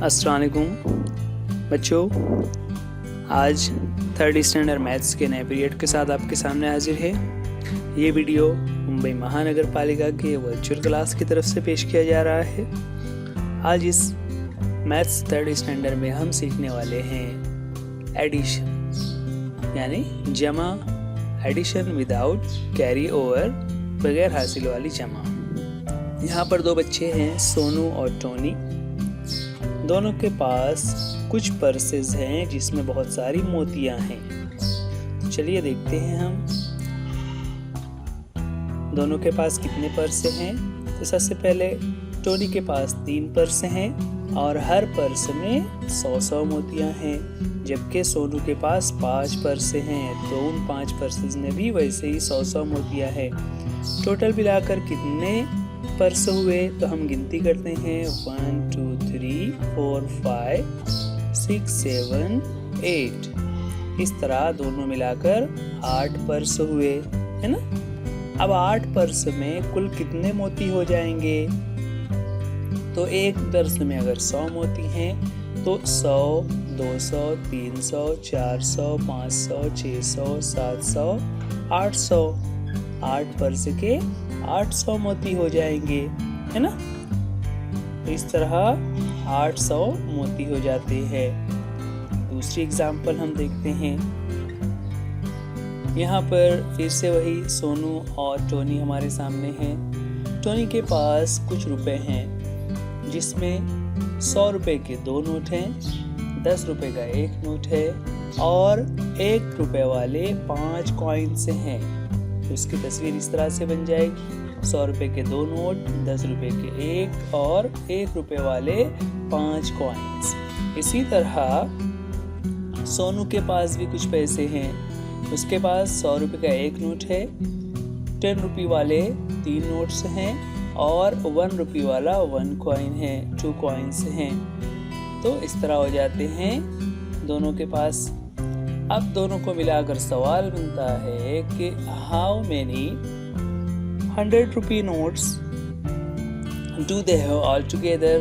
अस्सलाम वालेकुम बच्चों, आज थर्ड स्टैंडर्ड मैथ्स के नए पीरियड के साथ आपके सामने हाजिर है। ये वीडियो मुंबई महानगर पालिका के वर्चुअल क्लास की तरफ से पेश किया जा रहा है। आज इस मैथ्स थर्ड स्टैंडर्ड में हम सीखने वाले हैं एडिशन यानी जमा, एडिशन विदाउट कैरी ओवर, बगैर हासिल वाली जमा। यहाँ पर दो बच्चे हैं, सोनू और टोनी। दोनों के पास कुछ पर्सेस हैं जिसमें बहुत सारी मोतियां हैं। तो चलिए देखते हैं हम दोनों के पास कितने पर्से हैं। तो सबसे पहले टोनी के पास 3 पर्से हैं और हर पर्स में 100 मोतियां हैं, जबकि सोनू के पास 5 पर्से हैं। तो उन 5 पर्सेस में भी वैसे ही 100 मोतियां हैं। टोटल मिलाकर कितने पर्स हुए तो हम गिनती करते हैं 1 2 3 4 5 6 7 8। इस तरह दोनों मिलाकर 8 पर्स हुए, है ना। अब 8 पर्स में कुल कितने मोती हो जाएंगे? तो एक पर्स में अगर 100 मोती हैं तो 100 200 300 400 500 600 700 800। 8 पर्स के 800 मोती हो जाएंगे, है ना। तो इस तरह 800 मोती हो जाते हैं। दूसरी एग्जाम्पल हम देखते हैं। यहाँ पर फिर से वही सोनू और टोनी हमारे सामने हैं। टोनी के पास कुछ रुपए हैं जिसमें 100 रुपए के 2 नोट हैं, 10 रुपए का 1 नोट है और 1 रुपए वाले 5 कॉइन्स हैं। तो उसकी तस्वीर इस तरह से बन जाएगी। 100 रुपए के 2 नोट, 10 रुपए के 1 और 1 रुपए वाले 5 कॉइन्स। इसी तरह सोनू के पास भी कुछ पैसे हैं। उसके पास 100 रुपए का 1 नोट है, 10 रुपए वाले 3 नोट्स हैं और 1 रुपए वाला 1 कॉइन है, 2 कॉइन्स हैं। तो इस तरह हो जाते हैं दोनों के पास। अब दोनों को मिलाकर सवाल बनता है कि how many 100 rupee notes do they have all together.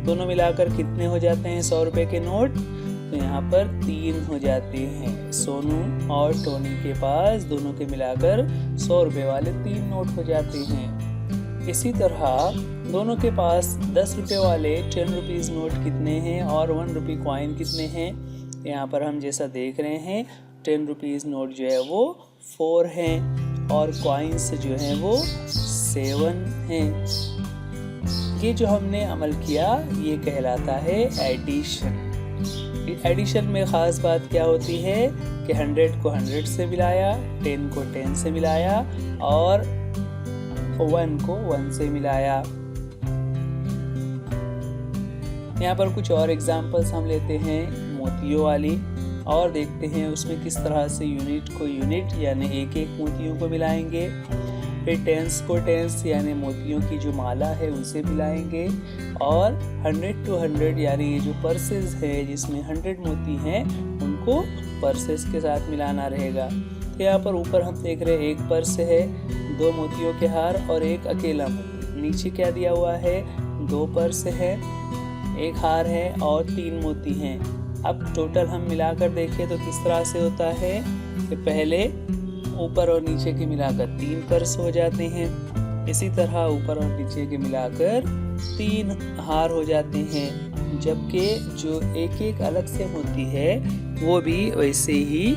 दोनों मिलाकर कितने हो जाते हैं 100 रुपए के नोट? तो यहाँ पर 3 हो जाते हैं। सोनू और टोनी के पास दोनों के मिलाकर 100 रुपए वाले 3 नोट हो जाते हैं। इसी तरह दोनों के पास 10 रुपए वाले 10 रुपीज नोट कितने हैं और 1 रुपी कॉइन कितने हैं? यहाँ पर हम जैसा देख रहे हैं 10 रुपीज नोट जो है वो 4 हैं और कॉइन्स जो हैं वो 7 हैं। ये जो हमने अमल किया ये कहलाता है एडिशन। एडिशन में ख़ास बात क्या होती है कि 100 को 100 से मिलाया, 10 को 10 से मिलाया और 1 को 1 से मिलाया। यहाँ पर कुछ और एग्जाम्पल्स हम लेते हैं मोतियों वाली और देखते हैं उसमें किस तरह से यूनिट को यूनिट यानी एक एक मोतियों को मिलाएंगे। फिर टेंस को टेंस यानी मोतियों की जो माला है उसे मिलाएंगे और 100 to 100 यानी ये जो पर्सेस है जिसमें 100 मोती हैं उनको पर्सेस के साथ मिलाना रहेगा। तो यहाँ पर ऊपर हम देख रहे हैं एक पर्स है, 2 मोतियों के हार और एक अकेला मोती। नीचे क्या दिया हुआ है? 2 पर्स है, 1 हार है और 3 मोती हैं। अब टोटल हम मिलाकर देखें तो किस तरह से होता है कि पहले ऊपर और नीचे के मिलाकर 3 पर्स हो जाते हैं। इसी तरह ऊपर और नीचे के मिलाकर 3 हार हो जाते हैं, जबकि जो एक एक अलग से मोती है वो भी वैसे ही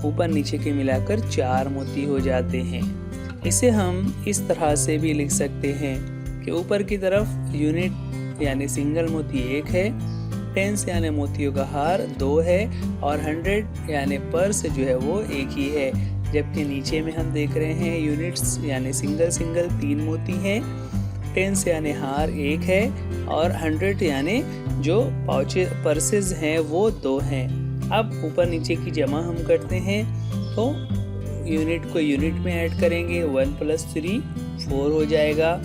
ऊपर नीचे के मिलाकर 4 मोती हो जाते हैं। इसे हम इस तरह से भी लिख सकते हैं कि ऊपर की तरफ यूनिट यानी सिंगल मोती 1 है, 10 यानी मोतियों का हार 2 है और 100 यानी पर्स जो है वो 1 ही है। जबकि नीचे में हम देख रहे हैं यूनिट्स यानी सिंगल 3 मोती हैं, 10 यानी हार 1 है और 100 यानी जो पर्सेस हैं वो 2 हैं। अब ऊपर नीचे की जमा हम करते हैं तो यूनिट को यूनिट में ऐड करेंगे, 1 + 3 4 हो जाएगा।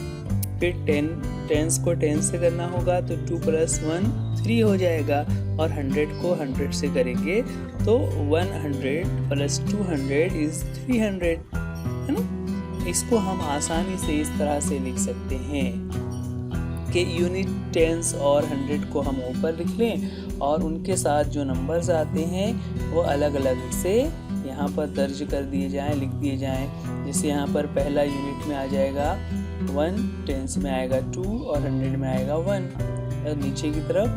फिर 10 को 10 से करना होगा तो 2 + 1 3 हो जाएगा और 100 को 100 से करेंगे तो 100 + 200 = 300, है ना। इसको हम आसानी से इस तरह से लिख सकते हैं कि यूनिट, टेंस और 100 को हम ऊपर लिख लें और उनके साथ जो नंबर्स आते हैं वो अलग अलग से यहाँ पर दर्ज कर दिए जाएं, लिख दिए जाएं। जैसे यहाँ पर पहला यूनिट में आ जाएगा 1, टेंस में आएगा 2 और 100 में आएगा 1। और नीचे की तरफ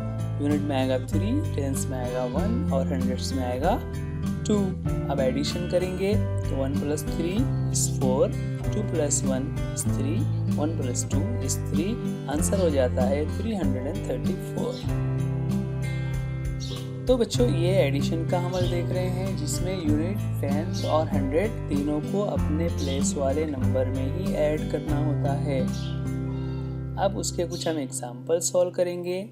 यूनिट में आएगा 3, टेंस में आएगा 1 और 100 में आएगा 2। अब एडिशन करेंगे तो 1 + 3 = 4, 2 + 1 = 3, 1 + 2 = 3। आंसर हो जाता है 334। तो बच्चों ये एडिशन का अमल देख रहे हैं जिसमें यूनिट, टेंस और 100 तीनों को अपने प्लेस वाले नंबर में ही ऐड करना होता है। अब उसके कुछ हम एग्जाम्पल सॉल्व करेंगे।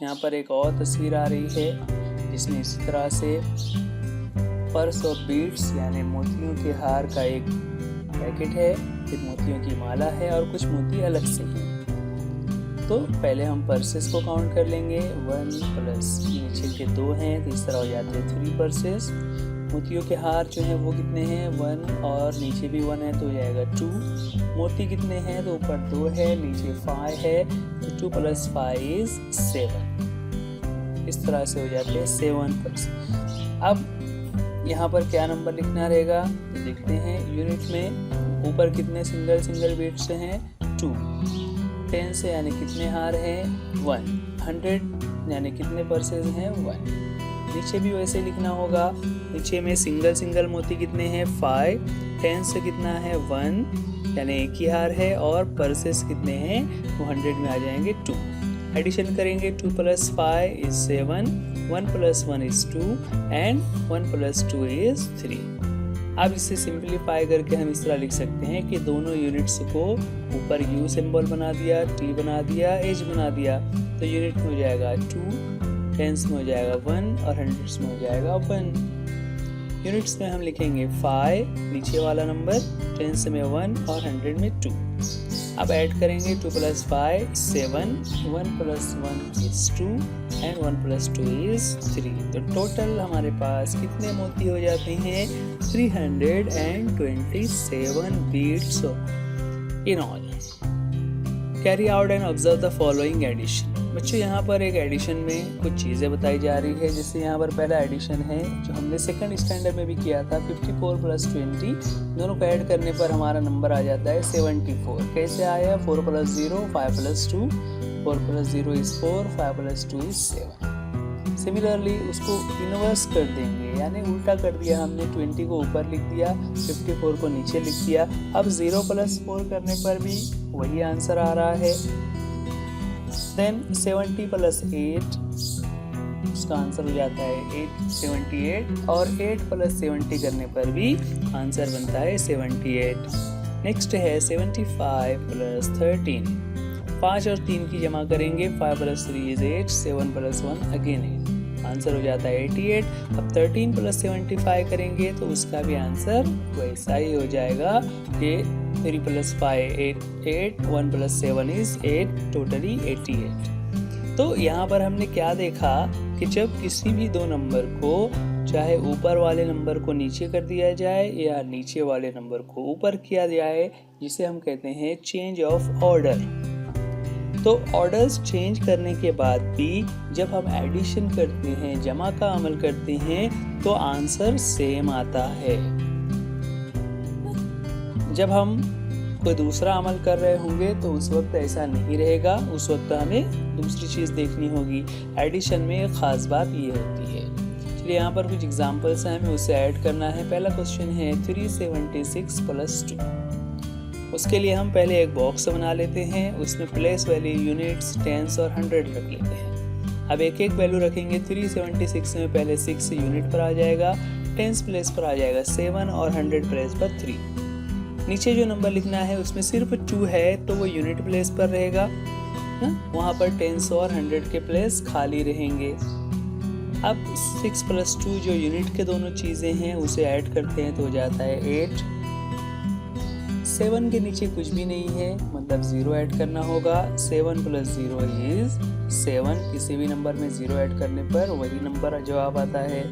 यहाँ पर एक और तस्वीर आ रही है जिसमें इसी तरह से पर्स और बीड्स यानी मोतियों के हार का एक पैकेट है, फिर मोतियों की माला है और कुछ मोती अलग से हैं। तो पहले हम पर्सेस को काउंट कर लेंगे। 1 प्लस नीचे के 2 हैं तो इस तरह हो जाते हैं 3 पर्सेस। मोतियों के हार जो हैं वो कितने हैं 1 और नीचे भी 1 है तो हो जाएगा 2। मोती कितने हैं तो ऊपर 2 है नीचे 5 है तो 2 + 5 = 7। इस तरह से हो जाते हैं 7 पर्सेस। अब यहाँ पर क्या नंबर लिखना रहेगा तो देखते हैं। यूनिट में ऊपर कितने सिंगल बीट्स हैं 2, 10 से यानी कितने हार हैं 1, 100 यानी कितने पर्सेस हैं 1। नीचे भी वैसे लिखना होगा। नीचे में सिंगल मोती कितने हैं 5, 10 से कितना है 1 यानी एक ही हार है और पर्सेस कितने हैं वो 100 में आ जाएंगे 2। एडिशन करेंगे 2 + 5 = 7, 1 + 1 = 2 एंड 1 + 2 = 3। अब इसे सिंपलीफाई करके हम इस तरह लिख सकते हैं कि दोनों यूनिट्स को ऊपर U सिंबल बना दिया, T बना दिया, H बना दिया तो यूनिट में हो जाएगा 2, टेंस में हो जाएगा 1 और 100 में हो जाएगा 1। यूनिट्स में हम लिखेंगे 5 नीचे वाला नंबर, टेंस में 1 और 100 में 2। अब ऐड करेंगे 2 + 5 = 7, 1 + 1 = 2 एंड 1 + 2 = 3। तो टोटल हमारे पास कितने मोती हो जाते हैं 327 beads in all. Carry out and observe the following addition. बच्चों यहाँ पर एक एडिशन में कुछ चीज़ें बताई जा रही है। जैसे यहाँ पर पहला एडिशन है जो हमने सेकंड स्टैंडर्ड में भी किया था। 54 + 20 दोनों को ऐड करने पर हमारा नंबर आ जाता है 74। कैसे आया 4 + 0 5 + 2, 4 + 0 = 4, 5 + 2 = 7। सिमिलरली उसको इनवर्स कर देंगे यानी उल्टा कर दिया हमने। 20 को ऊपर लिख दिया, 54 को नीचे लिख दिया। अब 0 + 4 करने पर भी वही आंसर आ रहा है। देन 70 + 8 उसका आंसर हो जाता है 78 और 8 + 70 करने पर भी आंसर बनता है 78। नेक्स्ट है 75 + 13। 5 और 3 की जमा करेंगे, 5 + 3 = 8, 7 + 1 अगेन 8। आंसर हो जाता है 88। अब 13 + 75 करेंगे तो उसका भी आंसर वैसा ही हो जाएगा कि 3 + 5 = 8, 1 + 7 = 8, टोटली 88। तो यहाँ पर हमने क्या देखा कि जब किसी भी दो नंबर को चाहे ऊपर वाले नंबर को नीचे कर दिया जाए या नीचे वाले नंबर को ऊपर किया जाए, जिसे हम कहते हैं चेंज ऑफ ऑर्डर। तो ऑर्डर्स चेंज करने के बाद भी जब हम एडिशन करते हैं, जमा का अमल करते हैं तो आंसर सेम आता है। जब हम कोई दूसरा अमल कर रहे होंगे तो उस वक्त ऐसा नहीं रहेगा, उस वक्त हमें दूसरी चीज़ देखनी होगी। एडिशन में एक ख़ास बात ये होती है। चलिए यहाँ पर कुछ एग्जांपल्स हैं, हमें उसे ऐड करना है। पहला क्वेश्चन है 376 + 2। उसके लिए हम पहले एक बॉक्स बना लेते हैं, उसमें प्लेस वैल्यू यूनिट्स, टेंस और 100 रख लेते हैं। अब एक एक वैल्यू रखेंगे। 376 में पहले 6 यूनिट पर आ जाएगा, टेंस प्लेस पर आ जाएगा 7 और 100 प्लेस पर 3। नीचे जो नंबर लिखना है उसमें सिर्फ 2 है तो वो यूनिट प्लेस पर रहेगा, वहाँ पर टेंस और 100 के प्लेस खाली रहेंगे। अब 6 + 2 जो यूनिट के दोनों चीज़ें हैं उसे ऐड करते हैं तो हो जाता है 8। 7 के नीचे कुछ भी नहीं है मतलब 0 ऐड करना होगा। 7 + 0 = 7। किसी भी नंबर में 0 ऐड करने पर वही नंबर जवाब आता है।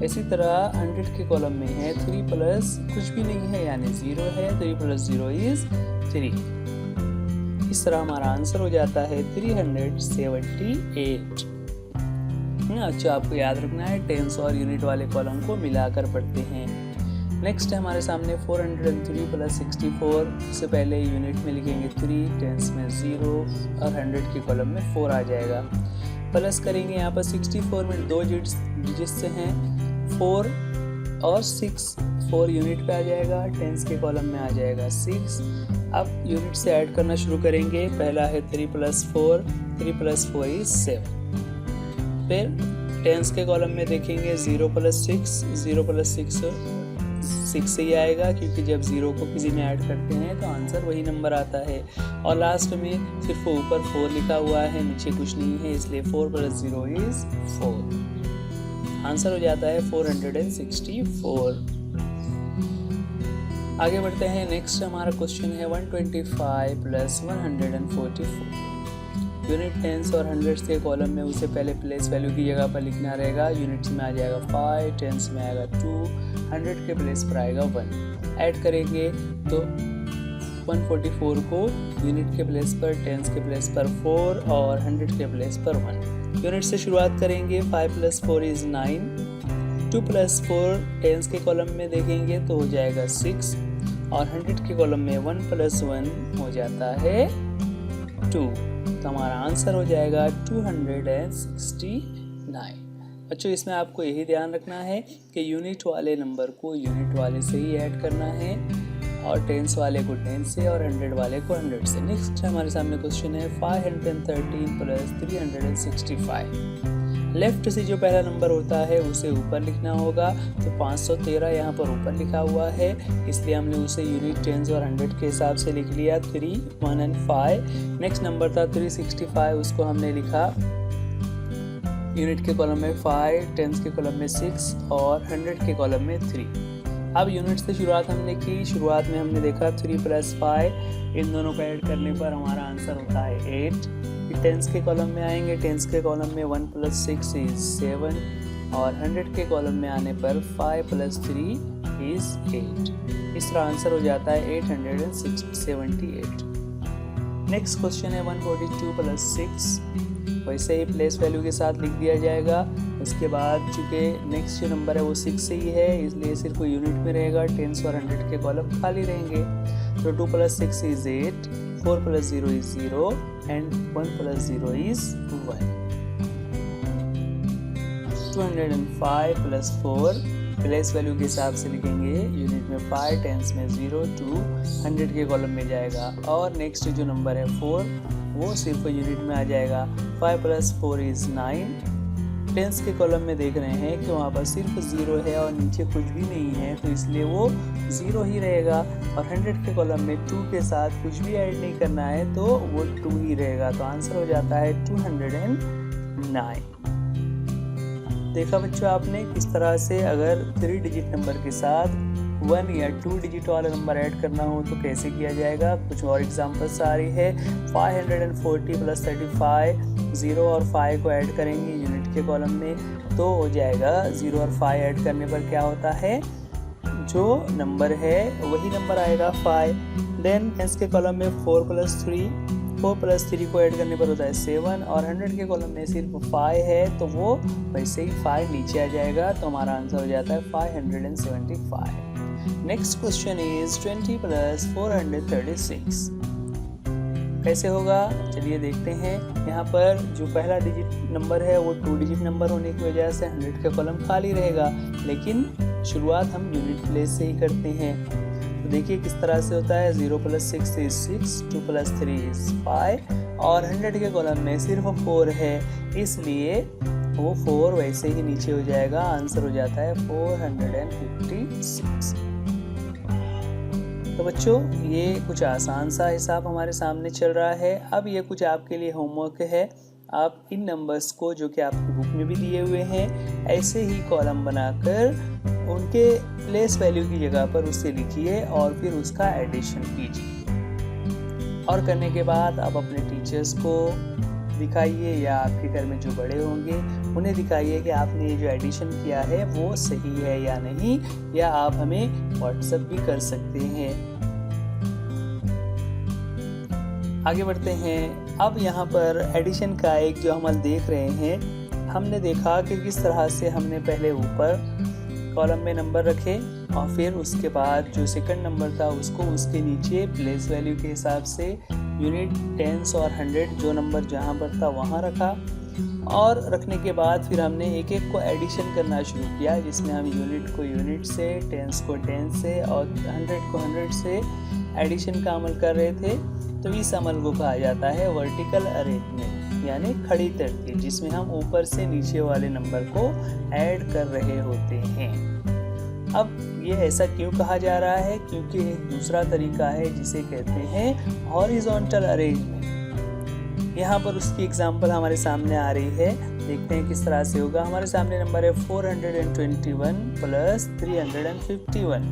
इसी तरह 100 के कॉलम में है 3 प्लस कुछ भी नहीं है यानी 0 है, 3 + 0 = 3। इस तरह हमारा आंसर हो जाता है 378। अच्छा, आपको याद रखना है टेंस और यूनिट वाले कॉलम को मिलाकर पढ़ते हैं। नेक्स्ट है हमारे सामने 403 प्लस 64। इससे पहले यूनिट में लिखेंगे 3, टेंस में 0 और 100 के कॉलम में 4 आ जाएगा। प्लस करेंगे यहाँ पर 64 में 2 डिजिट से हैं 4 और 6, 4 यूनिट पे आ जाएगा, टेंस के कॉलम में आ जाएगा 6। अब यूनिट से ऐड करना शुरू करेंगे। पहला है 3 + 4, 3 + 4 = 7। फिर टेंस के कॉलम में देखेंगे 0 + 6, 0 + 6 से ही आएगा, क्योंकि जब 0 को किसी में ऐड करते हैं तो आंसर वही नंबर आता है। और लास्ट में सिर्फ ऊपर 4 लिखा हुआ है, नीचे कुछ नहीं है, इसलिए 4 + 0 = 4। आंसर हो जाता है 464। आगे बढ़ते हैं। नेक्स्ट हमारा क्वेश्चन है 125 + 144। यूनिट, टेंस और हंड्रेड्स के कॉलम में उसे पहले प्लेस वैल्यू की जगह पर लिखना रहेगा। यूनिट्स में आ जाएगा 5, टेंस में आएगा 2, 100 के प्लेस पर आएगा 1। ऐड करेंगे तो 144 को यूनिट के प्लेस पर, टेंस के प्लेस पर 4 और 100 के प्लेस पर 1। यूनिट से शुरुआत करेंगे। 5 + 4 = 9, 2 + 4 टेंस के कॉलम में देखेंगे तो हो जाएगा 6 और 100 के कॉलम में 1 + 1 हो जाता है 2। तो हमारा आंसर हो जाएगा 269। बच्चों, इसमें आपको यही ध्यान रखना है कि यूनिट वाले नंबर को यूनिट वाले से ही ऐड करना है और टेंस वाले को टेंस से और 100 वाले को 100 से। नेक्स्ट हमारे सामने क्वेश्चन है 513 + 365। लेफ्ट से जो पहला नंबर होता है उसे ऊपर लिखना होगा। तो 513 यहाँ पर ऊपर लिखा हुआ है, इसलिए हमने उसे यूनिट, टेंस और 100 के हिसाब से लिख लिया। 3, 1 और 5। नेक्स्ट नंबर था 365, उसको हमने लिखा यूनिट के कॉलम में 5, टेंस के कॉलम में 6 और 100 के कॉलम में 3। अब यूनिट से शुरुआत हमने की। शुरुआत में हमने देखा 3 + 5, इन दोनों को ऐड करने पर हमारा आंसर होता है 8। टेंस के कॉलम में आएंगे। टेंस के कॉलम में 1 + 6 = 7 और 100 के कॉलम में आने पर 5 + 3 = 8। इस तरह आंसर हो जाता है 878। नेक्स्ट क्वेश्चन है 142 + 6। वैसे ही प्लेस वैल्यू के साथ लिख दिया जाएगा। उसके बाद चूँकि नेक्स्ट जो नंबर है वो 6 से ही है, इसलिए सिर्फ यूनिट में रहेगा, टेंस और 100 के कॉलम खाली रहेंगे। तो 2 + 6 = 8, 4 + 0 = 0 and 1 + 0 = 1। 205 + 4 प्लेस वैल्यू के हिसाब से लिखेंगे। यूनिट में 5, टेंस में 0, 2, 100 के कॉलम में जाएगा। और नेक्स्ट जो नंबर है 4 वो सिर्फ यूनिट में आ जाएगा। 5 + 4 = 9। टेंस के कॉलम में देख रहे हैं कि वहाँ पर सिर्फ 0 है और नीचे कुछ भी नहीं है, तो इसलिए वो 0 ही रहेगा। और 100 के कॉलम में 2 के साथ कुछ भी ऐड नहीं करना है, तो वो 2 ही रहेगा। तो आंसर हो जाता है 209। देखा बच्चों आपने किस तरह से अगर 3 डिजिट नंबर के साथ 1 या 2 डिजिट वाला नंबर ऐड करना हो तो कैसे किया जाएगा। कुछ और एग्जांपल्स आ रही है। 540 + 35, 0 और 5 को ऐड करेंगे यूनिट के कॉलम में तो हो जाएगा 0 और 5 ऐड करने पर क्या होता है, जो नंबर है वही नंबर आएगा 5। देन टेंस के कॉलम में 4 + 3, 4 + 3 को ऐड करने पर होता है 7 और 100 के कॉलम में सिर्फ 5 है, तो वो वैसे ही 5 नीचे आ जाएगा। तो हमारा आंसर हो जाता है 575। Next question is 20 + 436। कैसे होगा चलिए देखते हैं। यहाँ पर जो पहला डिजिट नंबर है वो 2 डिजिट नंबर होने की वजह से 100 का कॉलम खाली रहेगा, लेकिन शुरुआत हम यूनिट प्लेस से ही करते हैं। तो देखिए किस तरह से होता है। 0 + 6 = 6, 2 + 3 = 5 और 100 के कॉलम में सिर्फ 4 है, इसलिए वो 4 वैसे ही नीचे हो जाएगा। आंसर हो जाता है 456। तो बच्चों ये कुछ आसान सा हिसाब हमारे सामने चल रहा है। अब ये कुछ आपके लिए होमवर्क है। आप इन नंबर्स को जो कि आपकी बुक में भी दिए हुए हैं ऐसे ही कॉलम बनाकर उनके प्लेस वैल्यू की जगह पर उसे लिखिए और फिर उसका एडिशन कीजिए। और करने के बाद आप अपने टीचर्स को दिखाइए या आपके घर में जो बड़े होंगे उन्हें दिखाइए कि आपने ये जो एडिशन किया है वो सही है या नहीं, या आप हमें व्हाट्सएप भी कर सकते हैं। आगे बढ़ते हैं। अब यहाँ पर एडिशन का एक जो अमल देख रहे हैं, हमने देखा कि किस तरह से हमने पहले ऊपर कॉलम में नंबर रखे और फिर उसके बाद जो सेकंड नंबर था उसको उसके नीचे प्लेस वैल्यू के हिसाब से यूनिट, टेंस और 100 जो नंबर जहाँ पर था वहाँ रखा। और रखने के बाद फिर हमने एक एक को एडिशन करना शुरू किया, जिसमें हम यूनिट को यूनिट से, टेंस को टेंस से और 100 को 100 से एडिशन का अमल कर रहे थे। तो इस अमल को कहा जाता है वर्टिकल अरेंजमेंट, यानी खड़ी तरतीब, जिसमें हम ऊपर से नीचे वाले नंबर को ऐड कर रहे होते हैं। अब ये ऐसा क्यों कहा जा रहा है? क्योंकि एक दूसरा तरीका है जिसे कहते हैं हॉरिजॉन्टल अरेंजमेंट। यहाँ पर उसकी एग्जांपल हमारे सामने आ रही है, देखते हैं किस तरह से होगा। हमारे सामने नंबर है 421 प्लस 351।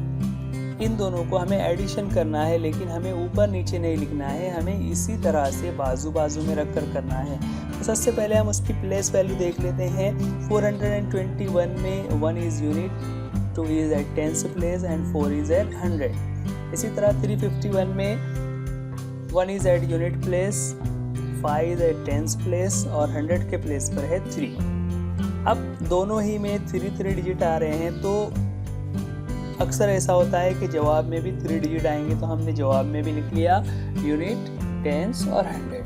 इन दोनों को हमें एडिशन करना है, लेकिन हमें ऊपर नीचे नहीं लिखना है, हमें इसी तरह से बाजू बाजू में रख कर करना है। तो सबसे पहले हम उसकी प्लेस वैल्यू देख लेते हैं। 421 में 1 is unit, 2 is at tens place and 4 is at 100। इसी तरह 351 में 1 is at unit place, 5 is at tens place और 100 के प्लेस पर है 3। अब दोनों ही में 3 डिजिट आ रहे हैं, तो अक्सर ऐसा होता है कि जवाब में भी 3 डिजिट आएंगे, तो हमने जवाब में भी लिख लिया यूनिट, टेंस और 100।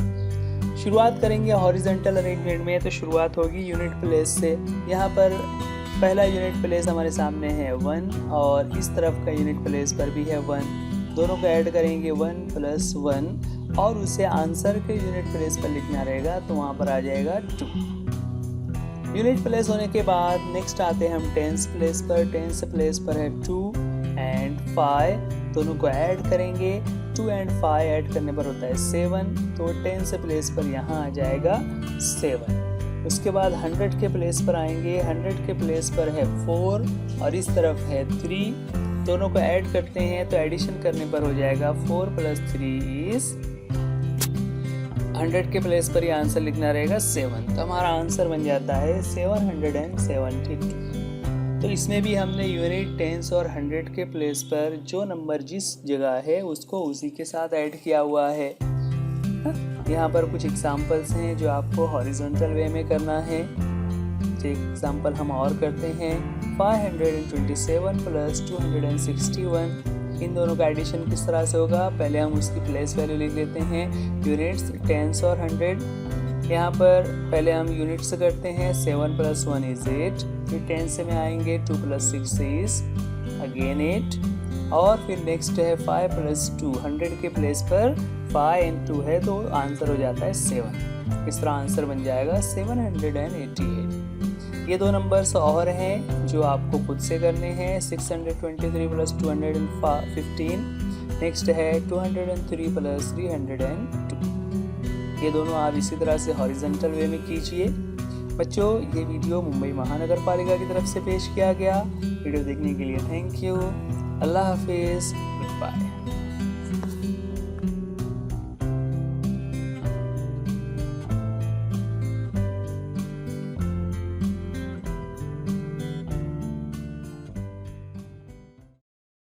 शुरुआत करेंगे हॉरिजॉन्टल अरेंजमेंट में, तो शुरुआत होगी यूनिट प्लेस से। यहाँ पर पहला यूनिट प्लेस हमारे सामने है 1 और इस तरफ का यूनिट प्लेस पर भी है 1। दोनों को ऐड करेंगे 1 प्लस 1 और उसे आंसर के यूनिट प्लेस पर लिखना रहेगा, तो वहाँ पर आ जाएगा 2। यूनिट प्लेस होने के बाद नेक्स्ट आते हैं हम टेंस प्लेस पर। टेंस प्लेस पर है 2 एंड 5, दोनों को ऐड करेंगे। 2 एंड 5 ऐड करने पर होता है 7, तो टेंस प्लेस पर यहाँ आ जाएगा 7। उसके बाद 100 के प्लेस पर आएंगे। 100 के प्लेस पर है 4 और इस तरफ है 3, दोनों को ऐड करते हैं तो एडिशन करने पर हो जाएगा 4 प्लस 3 इज 100 के प्लेस पर ये आंसर लिखना रहेगा 7, तो हमारा आंसर बन जाता है 772। तो इसमें भी हमने यूनिट, टेंस और 100 के प्लेस पर जो नंबर जिस जगह है उसको उसी के साथ ऐड किया हुआ है। यहाँ पर कुछ एग्जाम्पल्स हैं जो आपको हॉरिजॉन्टल वे में करना है। एक एग्जाम्पल हम और करते हैं, 527 प्लस 261। इन दोनों का एडिशन किस तरह से होगा? पहले हम उसकी प्लेस वैल्यू लिख लेते हैं, यूनिट्स, टेंस और 100। यहाँ पर पहले हम यूनिट से करते हैं, 7 प्लस 1 इज 8। फिर टेंस में आएंगे 2 प्लस 6 इज अगेन 8 और फिर नेक्स्ट है 5 प्लस 2। 100 के प्लेस पर 5 एंड 2 है तो आंसर हो जाता है 7। इस तरह आंसर बन जाएगा 788। ये दो नंबर्स और हैं जो आपको खुद से करने हैं। 623 प्लस 215, नेक्स्ट है 203 प्लस 302। ये दोनों आप इसी तरह से हॉरिजॉन्टल वे में कीजिए। बच्चों, ये वीडियो मुंबई महानगर पालिका की तरफ से पेश किया गया। वीडियो देखने के लिए थैंक यू। अल्लाह हाफिज़, गुड बाय।